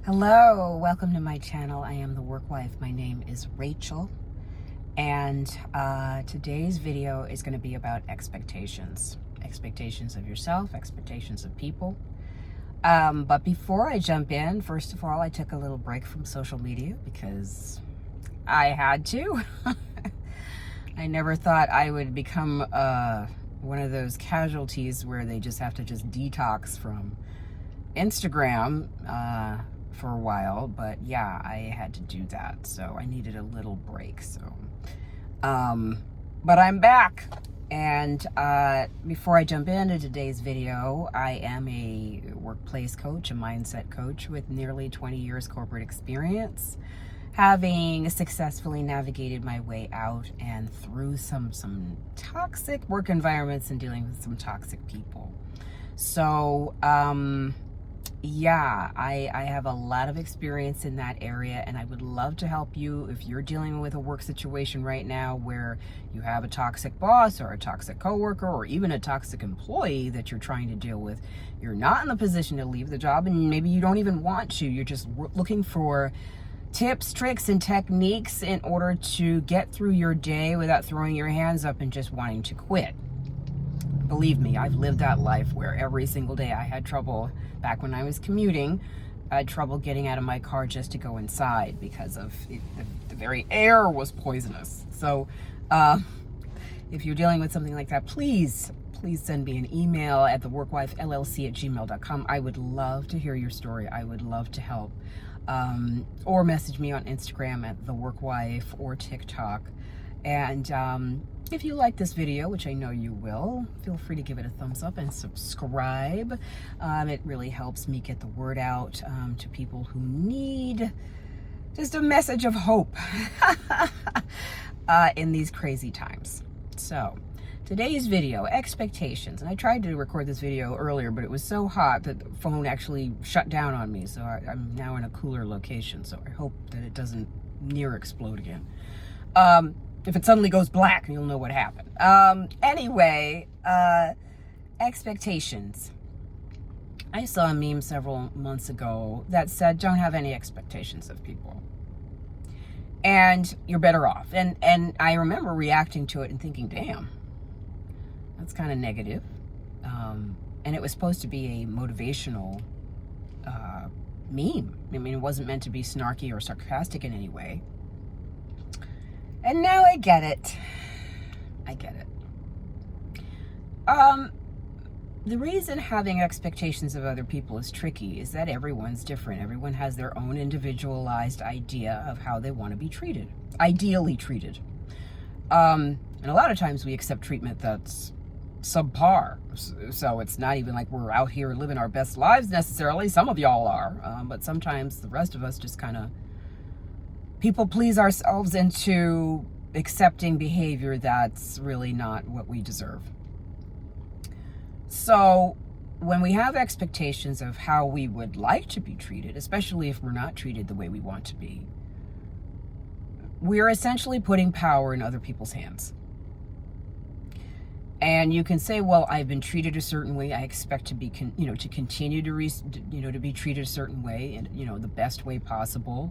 Hello, welcome to my channel. I am the work wife. My name is Rachel, and today's video is going to be about expectations of yourself, expectations of people. But before I jump in, first of all, I took a little break from social media because I had to. I never thought I would become one of those casualties where they just have to detox from Instagram for a while, but yeah, I had to do that, so I needed a little break. But I'm back, and before I jump into today's video, I am a workplace coach, a mindset coach with nearly 20 years corporate experience, having successfully navigated my way out and through some toxic work environments and dealing with some toxic people. So yeah, I have a lot of experience in that area, and I would love to help you if you're dealing with a work situation right now where you have a toxic boss or a toxic coworker or even a toxic employee that you're trying to deal with. You're not in the position to leave the job, and maybe you don't even want to. You're just looking for tips, tricks, and techniques in order to get through your day without throwing your hands up and just wanting to quit. Believe me, I've lived that life where every single day I had trouble. Back when I was commuting, I had trouble getting out of my car just to go inside because of the very air was poisonous. So if you're dealing with something like that, please send me an email at theworkwifellc@gmail.com. I would love to hear your story. I would love to help. Or message me on Instagram at theworkwife or TikTok. And if you like this video, which I know you will, feel free to give it a thumbs up and subscribe. It really helps me get the word out to people who need just a message of hope in these crazy times. So today's video, expectations. And I tried to record this video earlier, but it was so hot that the phone actually shut down on me. So I'm now in a cooler location. So I hope that it doesn't near explode again. If it suddenly goes black, you'll know what happened. Anyway, expectations. I saw a meme several months ago that said, don't have any expectations of people, and you're better off. And I remember reacting to it and thinking, damn, that's kind of negative. And it was supposed to be a motivational meme. I mean, it wasn't meant to be snarky or sarcastic in any way. And now I get it. The reason having expectations of other people is tricky is that everyone's different. Everyone has their own individualized idea of how they want to be treated, ideally treated. And a lot of times we accept treatment that's subpar. So it's not even like we're out here living our best lives necessarily. Some of y'all are, but sometimes the rest of us just kind of people please ourselves into accepting behavior that's really not what we deserve. So when we have expectations of how we would like to be treated, especially if we're not treated the way we want to be, we're essentially putting power in other people's hands. And you can say, well, I've been treated a certain way. I expect to be, to continue to be treated a certain way, and, the best way possible,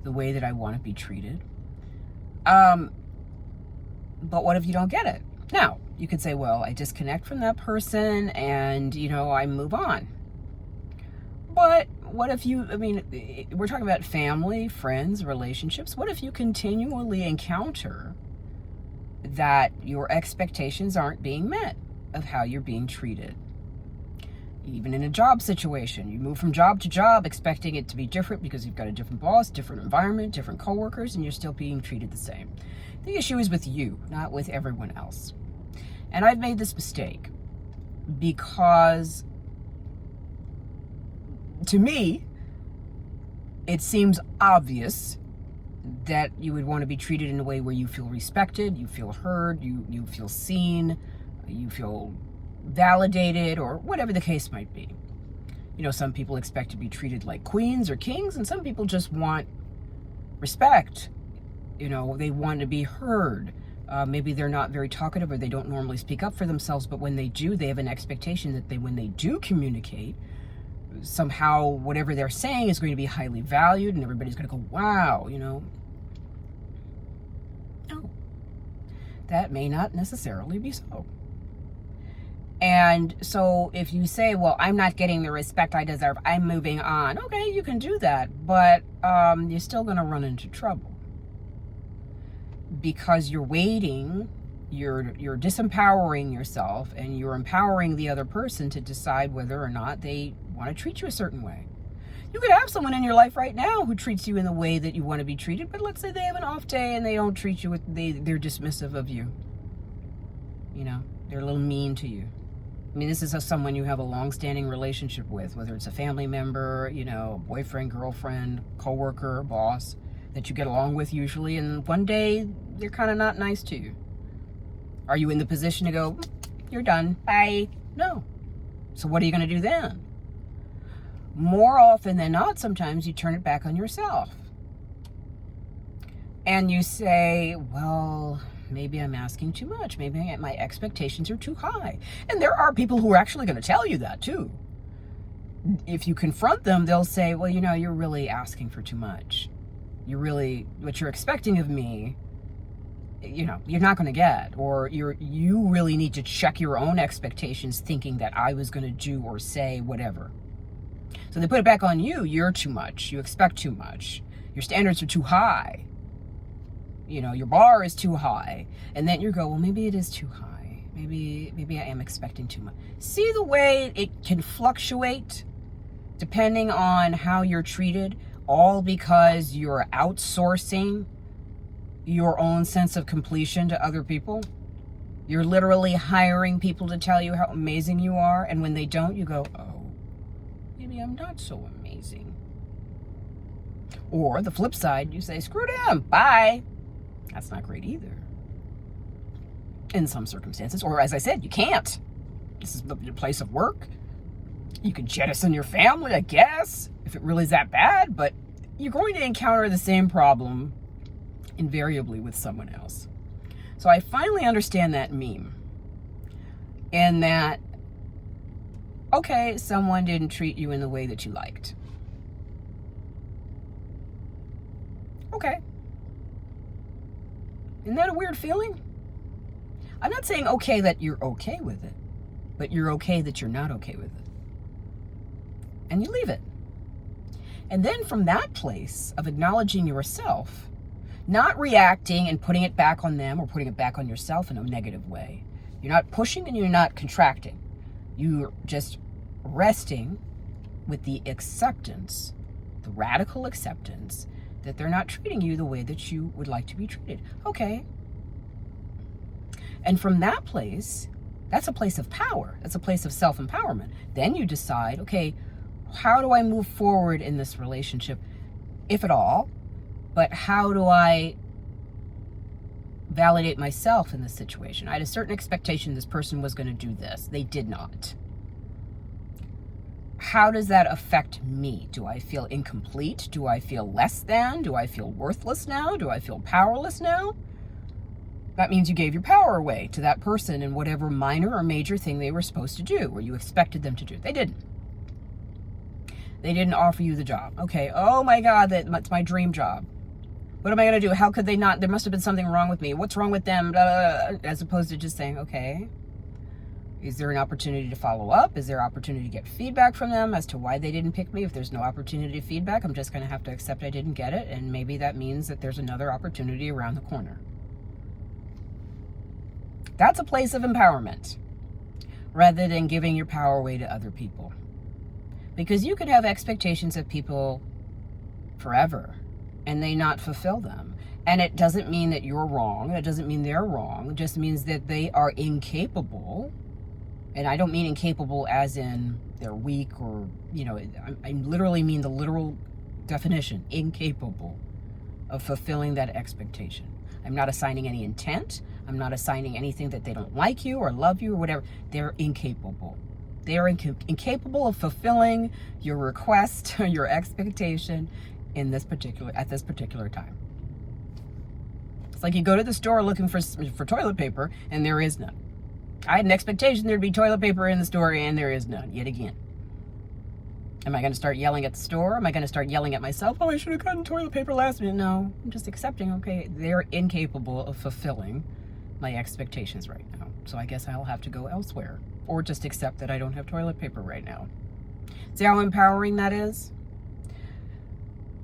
the way that I want to be treated. But what if you don't get it? Now, you could say, well, I disconnect from that person and, I move on. But what if we're talking about family, friends, relationships. What if you continually encounter that your expectations aren't being met of how you're being treated? Even in a job situation, you move from job to job expecting it to be different because you've got a different boss, different environment, different coworkers, and you're still being treated the same. The issue is with you, not with everyone else. And I've made this mistake because, to me, it seems obvious that you would want to be treated in a way where you feel respected, you feel heard, you feel seen, you feel validated, or whatever the case might be. Some people expect to be treated like queens or kings, and some people just want respect. They want to be heard. Maybe they're not very talkative, or they don't normally speak up for themselves, but when they do, they have an expectation that when they do communicate, somehow whatever they're saying is going to be highly valued and everybody's going to go, wow, No, that may not necessarily be so. And so if you say, well, I'm not getting the respect I deserve, I'm moving on. Okay, you can do that, but you're still going to run into trouble because you're waiting, you're disempowering yourself, and you're empowering the other person to decide whether or not they want to treat you a certain way. You could have someone in your life right now who treats you in the way that you want to be treated, but let's say they have an off day and they don't treat you they're dismissive of you. They're a little mean to you. I mean, this is someone you have a long-standing relationship with, whether it's a family member, boyfriend, girlfriend, coworker, boss, that you get along with usually, and one day they're kind of not nice to you. Are you in the position to go, you're done, bye? No. So what are you going to do then? More often than not, sometimes you turn it back on yourself. And you say, well, maybe I'm asking too much. Maybe my expectations are too high. And there are people who are actually going to tell you that too. If you confront them, they'll say, well, you're really asking for too much. What you're expecting of me, you're not going to get. Or you really need to check your own expectations, thinking that I was going to do or say whatever. So they put it back on you. You're too much. You expect too much. Your standards are too high. Your bar is too high. And then you go, well, maybe it is too high. Maybe I am expecting too much. See the way it can fluctuate depending on how you're treated, all because you're outsourcing your own sense of completion to other people. You're literally hiring people to tell you how amazing you are. And when they don't, you go, oh, maybe I'm not so amazing. Or the flip side, you say, screw them, bye. That's not great either. In some circumstances. Or as I said, you can't. This is your place of work. You can jettison your family, I guess, if it really is that bad. But you're going to encounter the same problem invariably with someone else. So I finally understand that meme. And that, okay, someone didn't treat you in the way that you liked. Okay. Isn't that a weird feeling? I'm not saying okay that you're okay with it, but you're okay that you're not okay with it. And you leave it. And then from that place of acknowledging yourself, not reacting and putting it back on them or putting it back on yourself in a negative way. You're not pushing and you're not contracting. You're just resting with the acceptance, the radical acceptance that they're not treating you the way that you would like to be treated. Okay. And from that place, that's a place of power. That's a place of self-empowerment. Then you decide, okay, how do I move forward in this relationship, if at all? But how do I validate myself in this situation? I had a certain expectation this person was going to do this. They did not. How does that affect me? Do I feel incomplete? Do I feel less than? Do I feel worthless now? Do I feel powerless now? That means you gave your power away to that person in whatever minor or major thing they were supposed to do, or you expected them to do. They didn't. They didn't offer you the job. Okay, oh my God, that's my dream job. What am I going to do? How could they not? There must have been something wrong with me. What's wrong with them? Blah, blah, blah. As opposed to just saying, okay, is there an opportunity to follow up? Is there opportunity to get feedback from them as to why they didn't pick me? If there's no opportunity to feedback, I'm just going to have to accept I didn't get it. And maybe that means that there's another opportunity around the corner. That's a place of empowerment rather than giving your power away to other people. Because you could have expectations of people forever and they not fulfill them. And it doesn't mean that you're wrong. It doesn't mean they're wrong. It just means that they are incapable. And I don't mean incapable as in they're weak or, I literally mean the literal definition, incapable of fulfilling that expectation. I'm not assigning any intent. I'm not assigning anything that they don't like you or love you or whatever. They're incapable. They are incapable of fulfilling your request or your expectation at this particular time. It's like you go to the store looking for toilet paper and there is none. I had an expectation there'd be toilet paper in the store and there is none yet again. Am I going to start yelling at the store? Am I going to start yelling at myself? Oh, I should have gotten toilet paper last minute. No, I'm just accepting, okay, they're incapable of fulfilling my expectations right now. So I guess I'll have to go elsewhere, or just accept that I don't have toilet paper right now. See how empowering that is?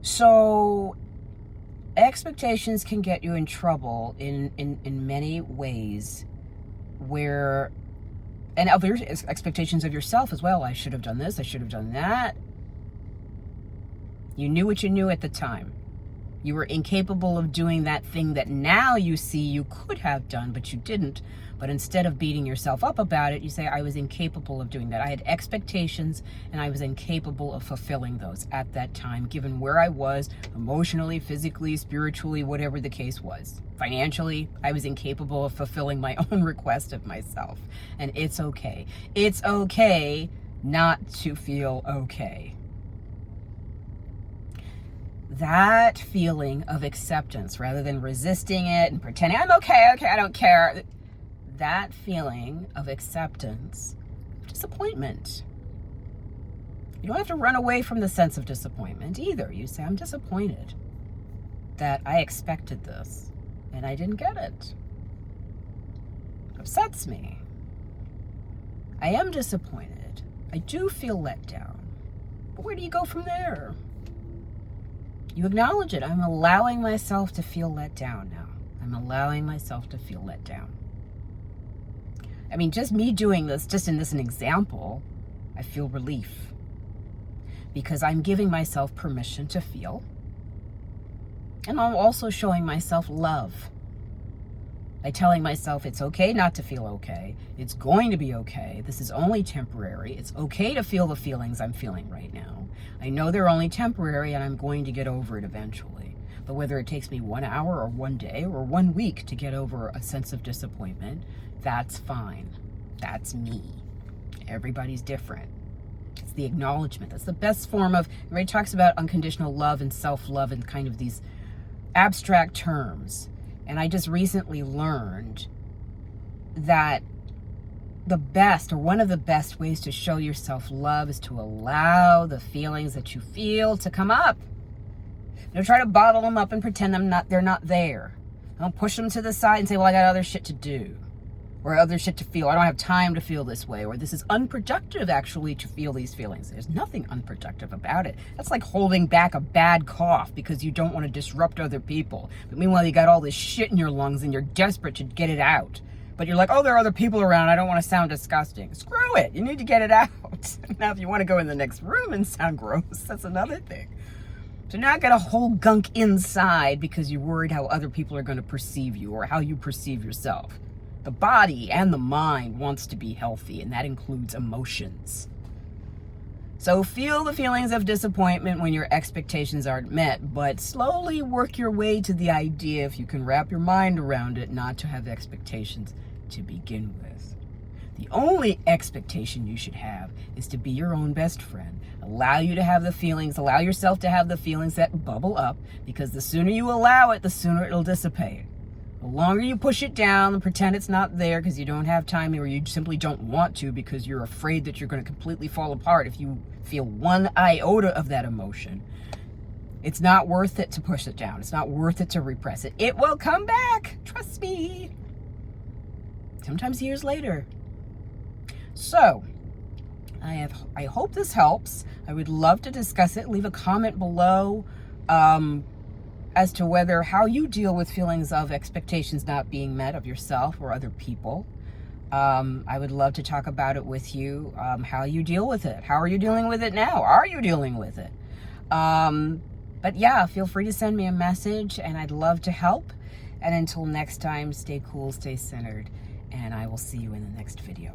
So expectations can get you in trouble in many ways, where, and of your expectations of yourself as well. I should have done this, I should have done that. You knew what you knew at the time. You were incapable of doing that thing that now you see you could have done, but you didn't. But instead of beating yourself up about it, you say, I was incapable of doing that. I had expectations and I was incapable of fulfilling those at that time, given where I was emotionally, physically, spiritually, whatever the case was. Financially, I was incapable of fulfilling my own request of myself. And it's okay. It's okay not to feel okay. That feeling of acceptance, rather than resisting it and pretending I'm okay, I don't care. That feeling of acceptance, disappointment. You don't have to run away from the sense of disappointment either. You say, I'm disappointed that I expected this and I didn't get it. It upsets me. I am disappointed. I do feel let down. But where do you go from there? You acknowledge it. I'm allowing myself to feel let down now. I'm allowing myself to feel let down. I mean, just me doing this, just in this an example, I feel relief. Because I'm giving myself permission to feel. And I'm also showing myself love. By telling myself it's okay not to feel okay. It's going to be okay. This is only temporary. It's okay to feel the feelings I'm feeling right now. I know they're only temporary and I'm going to get over it eventually. But whether it takes me 1 hour or 1 day or 1 week to get over a sense of disappointment, that's fine. That's me. Everybody's different. It's the acknowledgement. That's the best form of, everybody talks about unconditional love and self-love and kind of these abstract terms. And I just recently learned that the best, or one of the best ways to show yourself love is to allow the feelings that you feel to come up. Don't try to bottle them up and pretend they're not there. Don't push them to the side and say, well, I got other shit to do, or other shit to feel. I don't have time to feel this way, or this is unproductive actually to feel these feelings. There's nothing unproductive about it. That's like holding back a bad cough because you don't want to disrupt other people. But meanwhile, you got all this shit in your lungs and you're desperate to get it out. But you're like, oh, there are other people around. I don't want to sound disgusting. Screw it. You need to get it out. Now, if you want to go in the next room and sound gross, that's another thing. So not get a whole gunk inside because you're worried how other people are going to perceive you or how you perceive yourself. The body and the mind wants to be healthy, and that includes emotions. So feel the feelings of disappointment when your expectations aren't met, but slowly work your way to the idea, if you can wrap your mind around it, not to have expectations to begin with. The only expectation you should have is to be your own best friend. Allow you to have the feelings, allow yourself to have the feelings that bubble up, because the sooner you allow it, the sooner it'll dissipate. The longer you push it down and pretend it's not there because you don't have time, or you simply don't want to because you're afraid that you're going to completely fall apart if you feel one iota of that emotion, it's not worth it to push it down. It's not worth it to repress it. It will come back. Trust me. Sometimes years later. So, I hope this helps. I would love to discuss it. Leave a comment below as to how you deal with feelings of expectations not being met of yourself or other people. I would love to talk about it with you, how you deal with it. How are you dealing with it now? Are you dealing with it? But yeah, feel free to send me a message and I'd love to help. And until next time, stay cool, stay centered, and I will see you in the next video.